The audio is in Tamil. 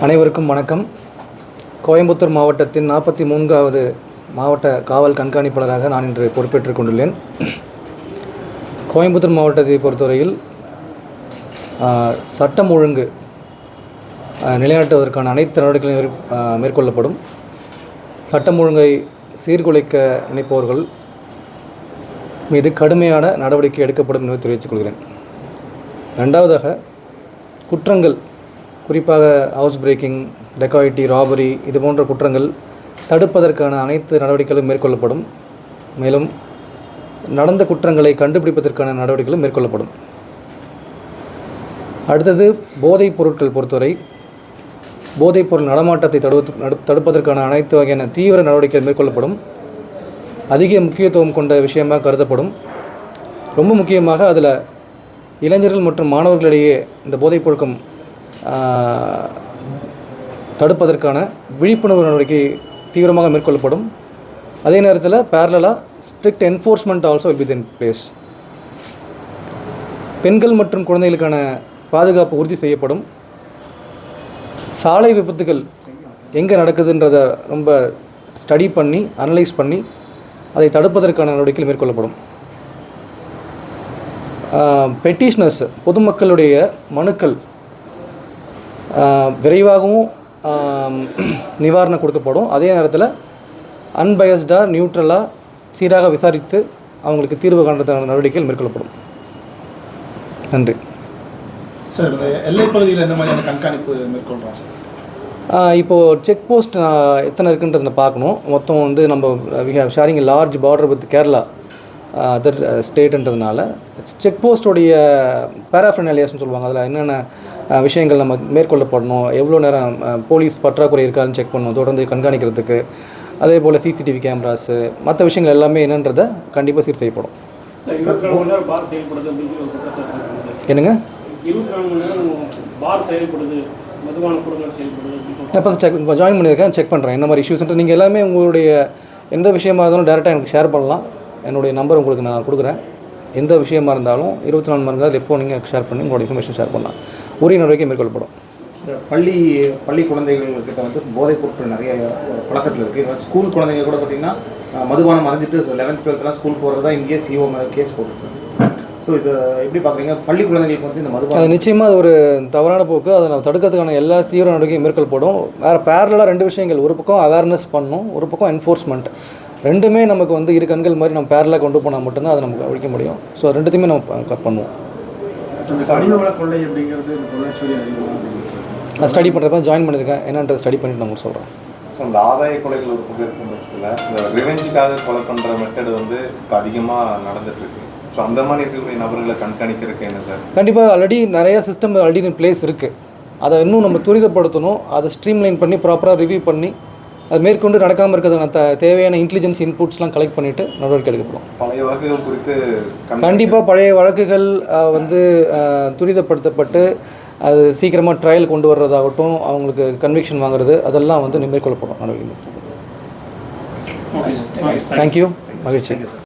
அனைவருக்கும் வணக்கம். கோயம்புத்தூர் மாவட்டத்தின் 43வது மாவட்ட காவல் கண்காணிப்பாளராக நான் இன்று பொறுப்பேற்றுக் கொண்டுள்ளேன். கோயம்புத்தூர் மாவட்டத்தை பொறுத்தவரையில் சட்டம் ஒழுங்கு நிலைநாட்டுவதற்கான அனைத்து நடவடிக்கைகளும் மேற்கொள்ளப்படும். சட்டம் ஒழுங்கை சீர்குலைக்க நினைப்பவர்கள் மீது கடுமையான நடவடிக்கை எடுக்கப்படும் என்பதை தெரிவித்துக் கொள்கிறேன். ரெண்டாவதாக, குற்றங்கள் குறிப்பாக ஹவுஸ் பிரேக்கிங், டெக்காயிட்டி, ராபரி இது போன்ற குற்றங்கள் தடுப்பதற்கான அனைத்து நடவடிக்கைகளும் மேற்கொள்ளப்படும். மேலும் நடந்த குற்றங்களை கண்டுபிடிப்பதற்கான நடவடிக்கைகளும் மேற்கொள்ளப்படும். அடுத்தது, போதைப் பொருட்கள் பொறுத்தவரை போதைப்பொருள் நடமாட்டத்தை தடுப்பதற்கான அனைத்து வகையான தீவிர நடவடிக்கைகள் மேற்கொள்ளப்படும். அதிக முக்கியத்துவம் கொண்ட விஷயமாக கருதப்படும். ரொம்ப முக்கியமாக அதில் இளைஞர்கள் மற்றும் மாணவர்களிடையே இந்த போதைப் பொருட்கள் தடுப்பதற்கான விழிப்புணர்வு நடவடிக்கை தீவிரமாக மேற்கொள்ளப்படும். அதே நேரத்தில் பேரலாக strict enforcement also will be in place. பெண்கள் மற்றும் குழந்தைகளுக்கான பாதுகாப்பு உறுதி செய்யப்படும். சாலை விபத்துகள் எங்கே நடக்குதுன்றதை ரொம்ப ஸ்டடி பண்ணி அனலைஸ் பண்ணி அதை தடுப்பதற்கான நடவடிக்கைகள் மேற்கொள்ளப்படும். பெட்டிஷனர்ஸ் பொதுமக்களுடைய மனுக்கள் விரைவாகவும் நிவாரணம் கொடுக்கப்படும். அதே நேரத்தில் அன்பயஸ்டாக நியூட்ரலாக சீராக விசாரித்து அவங்களுக்கு தீர்வு காண்றதுக்கான நடவடிக்கைகள் மேற்கொள்ளப்படும். நன்றி சார். எல்லை பகுதியில் எந்த மாதிரியான கண்காணிப்பு மேற்கொள்கிறோம்? இப்போது செக் போஸ்ட் எத்தனை இருக்குன்றதை பார்க்கணும். மொத்தம் வந்து நம்ம sharing large border with Kerala other ஸ்டேட்டுன்றதுனால செக் போஸ்டோடைய பேராஃபர்னாலியாஸ்ன்னு சொல்லுவாங்க. அதில் என்னென்ன விஷயங்கள் நம்ம மேற்கொள்ளப்படணும், எவ்வளோ நேரம் போலீஸ் பற்றாக்குறை இருக்காதுன்னு செக் பண்ணணும், தொடர்ந்து கண்காணிக்கிறதுக்கு. அதே போல் சிசிடிவி கேமராஸு மற்ற விஷயங்கள் எல்லாமே என்னன்றதை கண்டிப்பாக சீர் செய்யப்படும். என்னங்க இப்போ ஜாயின் பண்ணியிருக்கேன், செக் பண்ணுறேன் என்ன மாதிரி இஷ்யூஸ்ன்ட்டு. நீங்கள் எல்லாமே உங்களுடைய எந்த விஷயமா இருந்தாலும் டேரெக்டாக எனக்கு ஷேர் பண்ணலாம். என்னுடைய நம்பர் உங்களுக்கு நான் கொடுக்குறேன். எந்த விஷயமா இருந்தாலும் 24 மணி நேரம் எப்போ நீங்கள் ஷேர் பண்ணி உங்களோட இன்ஃபர்மேஷன் ஷேர் பண்ணலாம். உரிய நடவடிக்கை மேற்கொள்ளப்படும். பள்ளி குழந்தைகள்கிட்ட வந்து போதைப் பொருட்கள் நிறைய பழக்கத்தில் இருக்குது. ஸ்கூல் குழந்தைங்க கூட பார்த்திங்கன்னா மதுபானம் மறைஞ்சிட்டு 11th 12th ஸ்கூல் போகிறது தான் இங்கேயே சிஓ கேஸ் போட்டுருக்கு. ஸோ இதை எப்படி பார்க்குறீங்க? பள்ளி குழந்தைங்களுக்கு வந்து இந்த மதுபானம் அது நிச்சயமாக அது ஒரு தவறான போக்கு. அதை நம்ம தடுக்கிறதுக்கான எல்லா தீவிர நடவடிக்கையும் மேற்கொள்ளப்படும். வேறு பேரலாக ரெண்டு விஷயங்கள், ஒரு பக்கம் அவேர்னஸ் பண்ணணும், ஒரு பக்கம் என்ஃபோர்ஸ்மெண்ட். ரெண்டுமே நமக்கு வந்து இரு கண்கள் மாதிரி நம்ம பேரலாக கொண்டு போனால் மட்டும்தான் அதை நமக்கு அழிக்க முடியும். ஸோ ரெண்டுத்தையுமே நம்ம பண்ணுவோம். நான் ஸ்டடி பண்ணுறப்ப ஜாயின் பண்ணியிருக்கேன். என்னன்றது ஸ்டடி பண்ணிட்டு நான் சொல்கிறேன். ஸோ இந்த ஆதாய கொலைகள் ஒரு பக்கம் இருக்கும் பட்சத்தில் இந்த ரிவெஞ்சுக்காக கொலை பண்ணுற மெத்தட் வந்து இப்போ அதிகமாக நடந்துகிட்ருக்கு. ஸோ அந்த மாதிரி இருக்கக்கூடிய நபர்களை கண்காணிக்கிறதுக்கு என்ன சார்? கண்டிப்பாக ஆல்ரெடி நிறையா சிஸ்டம் ஆல்ரெடி பிளேஸ் இருக்குது. அதை இன்னும் நம்ம துரிதப்படுத்தணும். அதை ஸ்ட்ரீம்லைன் பண்ணி ப்ராப்பராக ரிவ்யூ பண்ணி அது மேற்கொண்டு நடக்காமல் இருக்கிறதுக்கான தேவையான இன்டெலிஜென்ஸ் இன்புட்ஸ்லாம் கலெக்ட் பண்ணிவிட்டு நடவடிக்கை எடுக்கப்படும். பழைய வழக்குகள் குறித்து கண்டிப்பாக பழைய வழக்குகள் வந்து துரிதப்படுத்தப்பட்டு அது சீக்கிரமாக ட்ரையல் கொண்டு வர்றதாகட்டும், அவங்களுக்கு கன்விக்ஷன் வாங்குறது அதெல்லாம் வந்து மேற்கொள்ளப்படும் நடவடிக்கை. தேங்க்யூ. மகிழ்ச்சி.